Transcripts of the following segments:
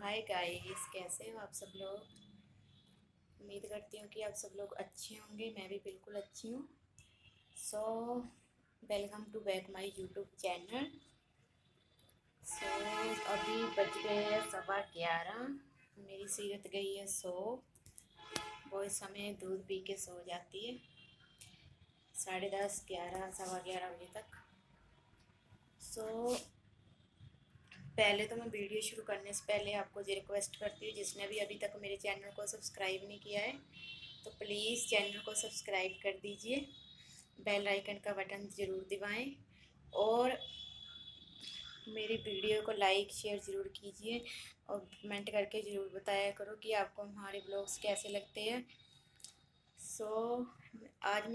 Hi guys, कैसे हो आप सब लोग। उम्मीद करती हूँ कि आप सब लोग अच्छे होंगे। मैं भी बिल्कुल अच्छी हूँ। So welcome to back my YouTube channel. So अभी बज गए हैं 11:15। मेरी सीरत गई है सो। वो इस समय दूध पी के सो जाती है 10:30, 11, 11:15 बजे तक। सो पहले तो मैं वीडियो शुरू करने से पहले आपको ये रिक्वेस्ट करती हूँ, जिसने भी अभी तक मेरे चैनल को सब्सक्राइब नहीं किया है तो प्लीज़ चैनल को सब्सक्राइब कर दीजिए। बेल आइकन का बटन ज़रूर दबाएं और मेरी वीडियो को लाइक शेयर ज़रूर कीजिए और कमेंट करके ज़रूर बताया करो कि आपको हमारे ब्लॉग्स कैसे लगते हैं। सो आज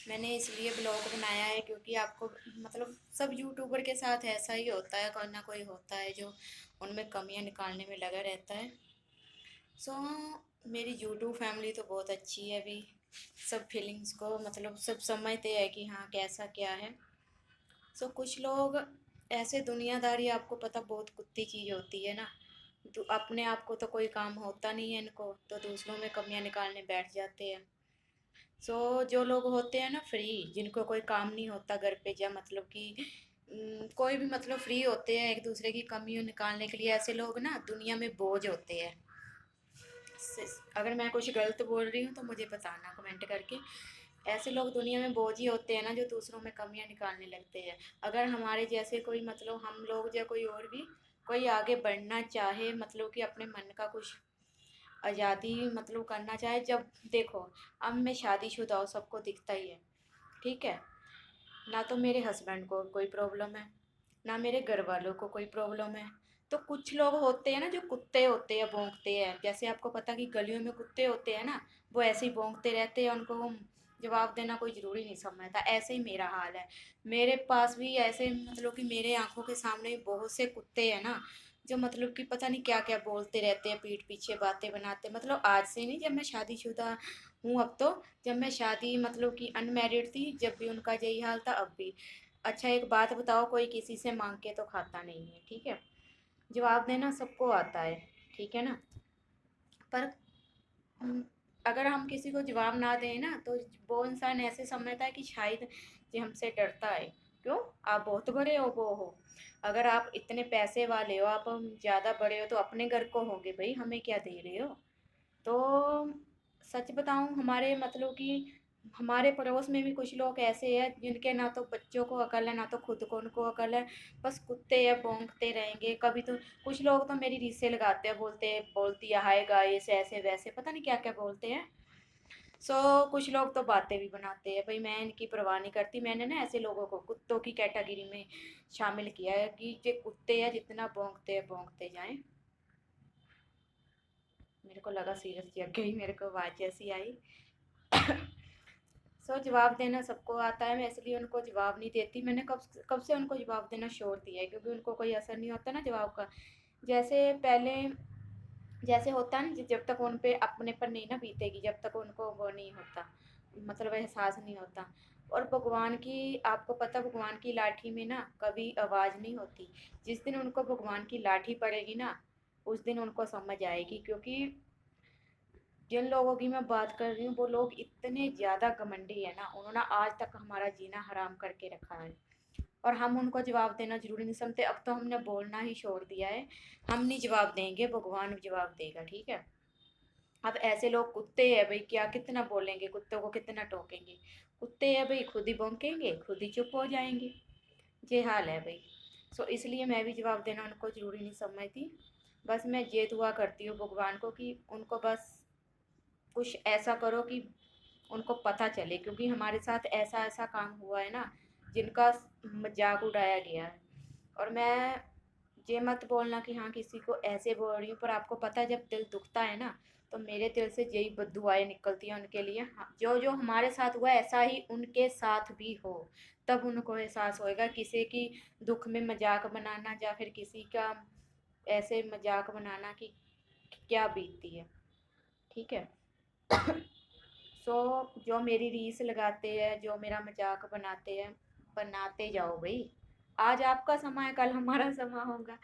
मैंने इसलिए ब्लॉग बनाया है क्योंकि आपको मतलब सब यूट्यूबर के साथ ऐसा ही होता है, कोई ना कोई होता है जो उनमें कमियां निकालने में लगा रहता है। सो मेरी यूट्यूब फैमिली तो बहुत अच्छी है। अभी सब फीलिंग्स को मतलब सब समझते हैं कि हाँ कैसा क्या है। सो कुछ लोग ऐसे दुनियादारी, आपको पता बहुत कुत्ती चीज़ होती है ना। तो अपने आप को तो कोई काम होता नहीं है इनको, तो दूसरों में कमियां निकालने बैठ जाते हैं। जो लोग होते हैं ना फ्री, जिनको कोई काम नहीं होता घर पे, या मतलब कि कोई भी मतलब फ्री होते हैं एक दूसरे की कमियों निकालने के लिए, ऐसे लोग ना दुनिया में बोझ होते हैं। अगर मैं कुछ गलत बोल रही हूँ तो मुझे बताना कमेंट करके। ऐसे लोग दुनिया में बोझ ही होते हैं ना, जो दूसरों में कमियां निकालने लगते हैं। अगर हमारे जैसे कोई मतलब हम लोग या कोई और भी कोई आगे बढ़ना चाहे, मतलब कि अपने मन का कुछ आज़ादी मतलब करना चाहे, जब देखो अब मैं शादीशुदा हूँ, सबको दिखता ही है, ठीक है ना। तो मेरे हस्बैंड को कोई प्रॉब्लम है ना, मेरे घर वालों को कोई प्रॉब्लम है। तो कुछ लोग होते हैं ना जो कुत्ते होते हैं, भौंकते हैं। जैसे आपको पता कि गलियों में कुत्ते होते हैं ना, वो ऐसे ही भौंकते रहते हैं, उनको वो जवाब देना कोई ज़रूरी नहीं समझता। ऐसे ही मेरा हाल है। मेरे पास भी ऐसे मतलब कि मेरे आंखों के सामने बहुत से कुत्ते हैं ना, जो मतलब कि पता नहीं क्या क्या बोलते रहते हैं, पीठ पीछे बातें बनाते। मतलब आज से नहीं, जब मैं शादीशुदा हूँ अब तो। जब मैं शादी मतलब कि अनमैरिड थी, जब भी उनका यही हाल था, अब भी। अच्छा एक बात बताओ, कोई किसी से मांग के तो खाता नहीं है, ठीक है। जवाब देना सबको आता है, ठीक है ना। पर अगर हम किसी को जवाब ना दें ना, तो वो इंसान ऐसे समझता है कि शायद ये हमसे डरता है। क्यों? आप बहुत बड़े हो, वो हो। अगर आप इतने पैसे वाले हो, आप ज़्यादा बड़े हो, तो अपने घर को होगे भाई, हमें क्या दे रहे हो। तो सच बताऊं, हमारे मतलब कि हमारे पड़ोस में भी कुछ लोग ऐसे हैं जिनके ना तो बच्चों को अकल है, ना तो खुद को उनको अकल है। बस कुत्ते हैं, भौंकते रहेंगे। कभी तो कुछ लोग तो मेरी रीसें लगाते हैं, बोलती है हाय गाइस, ऐसे वैसे पता नहीं क्या क्या बोलते हैं। कुछ लोग तो बातें भी बनाते हैं भाई, मैं इनकी परवाह नहीं करती। मैंने ना ऐसे लोगों को कुत्तों की कैटेगरी में शामिल किया है कि ये कुत्ते हैं, जितना भौंकते हैं भौंकते जाएं। मेरे को लगा सीरियस जग गई, मेरे को आवाज़ जैसी आई। जवाब देना सबको आता है, मैं इसलिए उनको जवाब नहीं देती। मैंने कब कब से उनको जवाब देना छोड़ दिया है, क्योंकि उनको कोई असर नहीं होता ना जवाब का। जैसे पहले जैसे होता है ना, जब तक उन पे अपने पर नहीं ना बीतेगी, जब तक उनको वो नहीं होता, मतलब एहसास नहीं होता। और भगवान की, आपको पता भगवान की लाठी में ना कभी आवाज़ नहीं होती। जिस दिन उनको भगवान की लाठी पड़ेगी ना, उस दिन उनको समझ आएगी। क्योंकि जिन लोगों की मैं बात कर रही हूँ, वो लोग इतने ज़्यादा घमंडी है ना, उन्होंने आज तक हमारा जीना हराम करके रखा है। और हम उनको जवाब देना जरूरी नहीं समझते। अब तो हमने बोलना ही छोड़ दिया है। हम नहीं जवाब देंगे, भगवान जवाब देगा, ठीक है। अब ऐसे लोग कुत्ते हैं भाई, क्या कितना बोलेंगे, कुत्तों को कितना टोकेंगे। कुत्ते हैं भाई, खुद ही भौंकेंगे, खुद ही चुप हो जाएंगे। ये हाल है भाई। इसलिए मैं भी जवाब देना उनको ज़रूरी नहीं समझती। बस मैं ये दुआ करती हूँ भगवान को कि उनको बस कुछ ऐसा करो कि उनको पता चले। क्योंकि हमारे साथ ऐसा ऐसा काम हुआ है ना, जिनका मजाक उड़ाया गया है। और मैं ये मत बोलना कि हाँ किसी को ऐसे बोल रही हूँ, पर आपको पता है जब दिल दुखता है ना, तो मेरे दिल से यही बद्दुआएं निकलती हैं उनके लिए। हाँ, जो जो हमारे साथ हुआ ऐसा ही उनके साथ भी हो, तब उनको एहसास होएगा किसी की दुख में मजाक बनाना, या फिर किसी का ऐसे मजाक बनाना कि क्या बीतती है, ठीक है। जो मेरी रीस लगाते हैं, जो मेरा मजाक बनाते हैं, बनाते जाओ भाई। आज आपका समय है, कल हमारा समय होगा।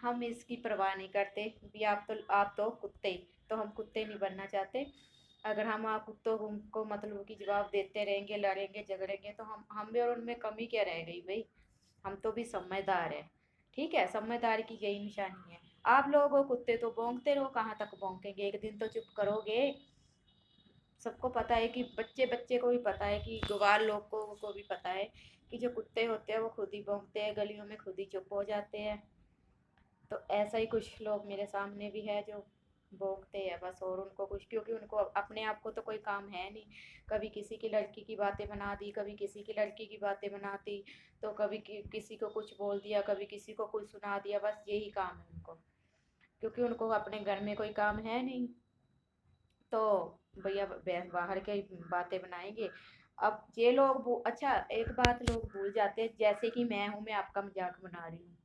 हम इसकी परवाह नहीं करते भी। आप तो कुत्ते, तो हम कुत्ते नहीं बनना चाहते। अगर हम आप कुत्तों को मतलब कि जवाब देते रहेंगे, लड़ेंगे झगड़ेंगे, तो हम भी और उनमें कमी क्या रह गई भाई। हम तो भी समझदार है। ठीक है, समझदार की यही निशानी है। आप लोग हो कुत्ते तो भौंकते रहो, कहाँ तक भौंकेंगे, एक दिन तो चुप करोगे। सबको पता है कि बच्चे बच्चे को भी पता है कि गवार लोग को भी पता है कि जो कुत्ते होते हैं वो खुद ही भौंकते हैं, गलियों में खुद ही चुप हो जाते हैं। तो ऐसा ही कुछ लोग मेरे सामने भी है जो भोंकते हैं बस, और उनको कुछ, क्योंकि उनको अपने आप को तो कोई काम है नहीं। कभी किसी की लड़की की बातें बना दी, कभी किसी की लड़की की बातें बना दी, तो कभी किसी को कुछ बोल दिया, कभी किसी को कुछ सुना दिया, बस यही काम है उनको। क्योंकि उनको अपने घर में कोई काम है नहीं, तो भैया बाहर के बातें बनाएंगे। अब ये लोग अच्छा, एक बात लोग भूल जाते हैं, जैसे कि मैं हूँ, मैं आपका मजाक बना रही हूँ।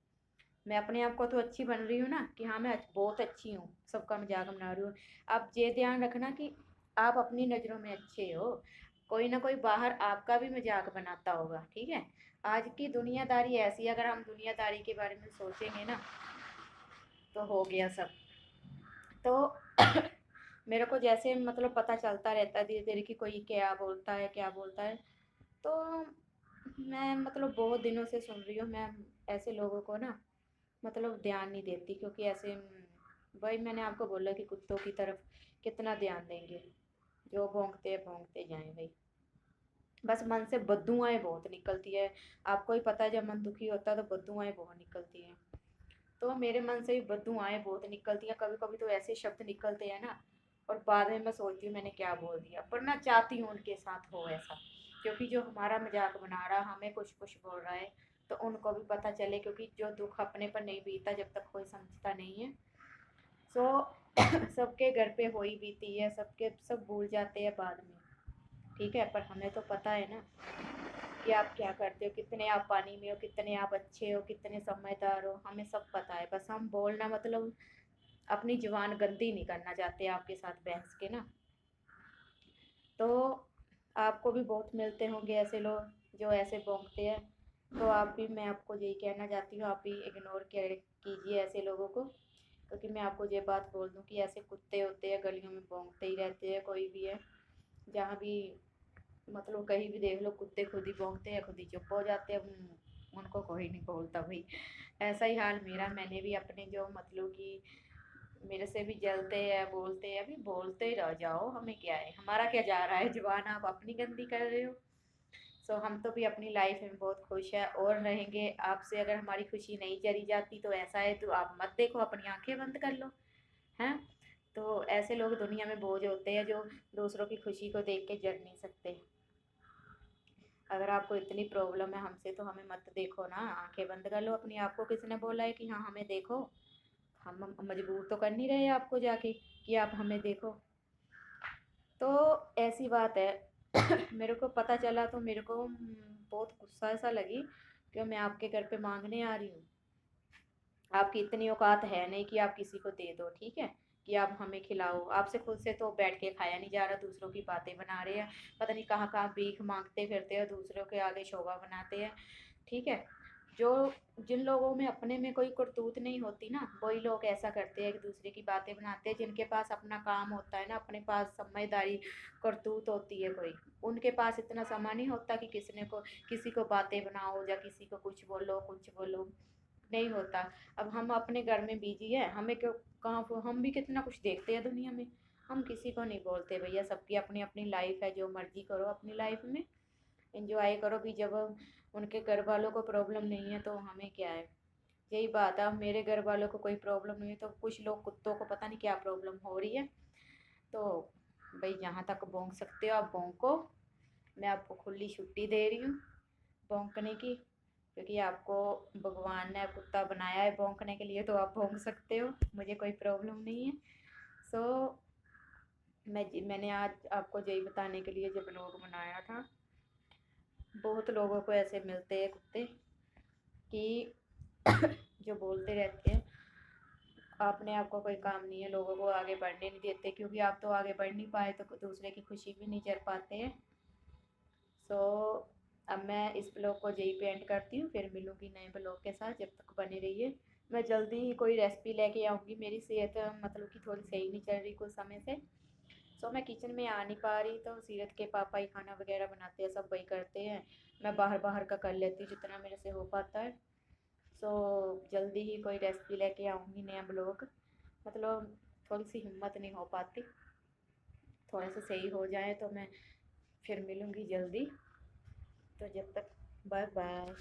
मैं अपने आप को तो अच्छी बन रही हूँ ना कि हाँ मैं बहुत अच्छी हूँ, सबका मजाक बना रही हूँ। आप ये ध्यान रखना कि आप अपनी नज़रों में अच्छे हो, कोई ना कोई बाहर आपका भी मजाक बनाता होगा। ठीक है, आज की दुनियादारी ऐसी है, अगर हम दुनियादारी के बारे में सोचेंगे ना तो हो गया सब। तो मेरे को जैसे मतलब पता चलता रहता है धीरे धीरे कि कोई क्या बोलता है क्या बोलता है। तो मैं मतलब बहुत दिनों से सुन रही हूँ मैं ऐसे लोगों को ना, मतलब ध्यान नहीं देती, क्योंकि ऐसे वही मैंने आपको बोला कि कुत्तों की तरफ कितना ध्यान देंगे, जो भौंकते जाएं भाई। बस मन से बददुआएं बहुत निकलती है। आपको ही पता है जब मन दुखी होता है तो बददुआएं बहुत निकलती हैं। तो मेरे मन से भी बददुआएं बहुत निकलती हैं, कभी कभी तो ऐसे शब्द निकलते हैं ना, और बाद में मैं सोचती हूँ मैंने क्या बोल दिया, पर मैं चाहती हूँ उनके साथ हो ऐसा। क्योंकि जो हमारा मजाक बना रहा, हमें कुछ कुछ बोल रहा है, तो उनको भी पता चले, क्योंकि जो दुख अपने पर नहीं बीता जब तक कोई समझता नहीं है। सो सबके घर पे हो ही बीती है, सबके सब भूल जाते हैं बाद में। ठीक है, पर हमें तो पता है ना कि आप क्या करते हो, कितने आप पानी में हो, कितने आप अच्छे हो, कितने समझदार हो, हमें सब पता है। बस हम बोलना मतलब अपनी जुबान गंदी नहीं करना चाहते आपके साथ बहस के ना। तो आपको भी बहुत मिलते होंगे ऐसे लोग जो ऐसे भौंकते हैं। तो आप भी, मैं आपको यही कहना चाहती हूँ, आप भी इग्नोर कीजिए ऐसे लोगों को। क्योंकि मैं आपको ये बात बोल दूँ कि ऐसे कुत्ते होते हैं गलियों में भौंकते ही रहते हैं, कोई भी है जहाँ भी, मतलब कहीं भी देख लो कुत्ते खुद ही भौंकते हैं, खुद ही चुप हो जाते हैं, उनको कोई नहीं बोलता भाई। ऐसा ही हाल मेरा, मैंने भी अपने जो मतलब कि मेरे से भी जलते हैं बोलते हैं, अभी बोलते ही रह जाओ, हमें क्या है, हमारा क्या जा रहा है, जुबान आप अपनी गंदी कर रहे हो। सो हम तो भी अपनी लाइफ में बहुत खुश है और रहेंगे। आपसे अगर हमारी खुशी नहीं जरी जाती तो ऐसा है तो आप मत देखो, अपनी आंखें बंद कर लो। हैं, तो ऐसे लोग दुनिया में बोझ होते हैं जो दूसरों की खुशी को देख के जर नहीं सकते। अगर आपको इतनी प्रॉब्लम है हमसे तो हमें मत देखो ना, आंखें बंद कर लो अपनी। आपको किसने बोला है कि हाँ हमें देखो? हम मजबूर तो कर नहीं रहे आपको जाके कि आप हमें देखो। तो ऐसी बात है। मेरे को पता चला तो मेरे को बहुत गुस्सा ऐसा लगी कि मैं आपके घर पे मांगने आ रही हूँ। आपकी इतनी औकात है नहीं कि आप किसी को दे दो, ठीक है, कि आप हमें खिलाओ। आपसे खुद से तो बैठ के खाया नहीं जा रहा, दूसरों की बातें बना रहे हैं। पता नहीं कहाँ कहाँ भीख मांगते फिरते हैं, दूसरों के आगे शोभा बनाते हैं। ठीक है, जो जिन लोगों में अपने में कोई करतूत नहीं होती ना, वही लोग ऐसा करते हैं, एक दूसरे की बातें बनाते हैं। जिनके पास अपना काम होता है ना, अपने पास समझदारी करतूत होती है कोई, उनके पास इतना समय नहीं होता कि किसी को बातें बनाओ या किसी को कुछ बोलो, नहीं होता। अब हम अपने घर में बिजी है, हमें क्यों, कहाँ, हम भी कितना कुछ देखते हैं दुनिया में, हम किसी को नहीं बोलते भैया। सबकी अपनी अपनी लाइफ है, जो मर्जी करो अपनी लाइफ में, एंजॉय करो भी। जब उनके घर वालों को प्रॉब्लम नहीं है तो हमें क्या है। यही बात है, अब मेरे घर वालों को कोई प्रॉब्लम नहीं है तो कुछ लोग कुत्तों को पता नहीं क्या प्रॉब्लम हो रही है। तो भाई जहाँ तक भौंक सकते हो आप भौंको, मैं आपको खुली छुट्टी दे रही हूँ भौंकने की। क्योंकि आपको भगवान ने कुत्ता बनाया है भौंकने के लिए, तो आप भौंक सकते हो, मुझे कोई प्रॉब्लम नहीं है। सो मैंने आज आपको यही बताने के लिए जब ब्लॉग बनाया था। बहुत लोगों को ऐसे मिलते हैं कुत्ते कि जो बोलते रहते हैं आपने, आपको कोई काम नहीं है, लोगों को आगे बढ़ने नहीं देते, क्योंकि आप तो आगे बढ़ नहीं पाए तो दूसरे की खुशी भी नहीं कर पाते हैं। सो अब मैं इस ब्लॉग को यही पे एंड करती हूँ, फिर मिलूँगी नए ब्लॉग के साथ, जब तक बने रहिए। मैं जल्दी ही कोई रेसिपी लेके आऊँगी। मेरी सेहत मतलब कि थोड़ी सही नहीं चल रही कुछ समय से। सो मैं किचन में आ नहीं पा रही, तो सीरत के पापा ही खाना वगैरह बनाते हैं, सब वही करते हैं। मैं बाहर बाहर का कर लेती हूँ जितना मेरे से हो पाता है। सो जल्दी ही कोई रेसिपी लेके आऊँगी, नया ब्लॉग। मतलब थोड़ी सी हिम्मत नहीं हो पाती, थोड़ा सा सही हो जाए तो मैं फिर मिलूँगी जल्दी। तो जब तक बाय बाय।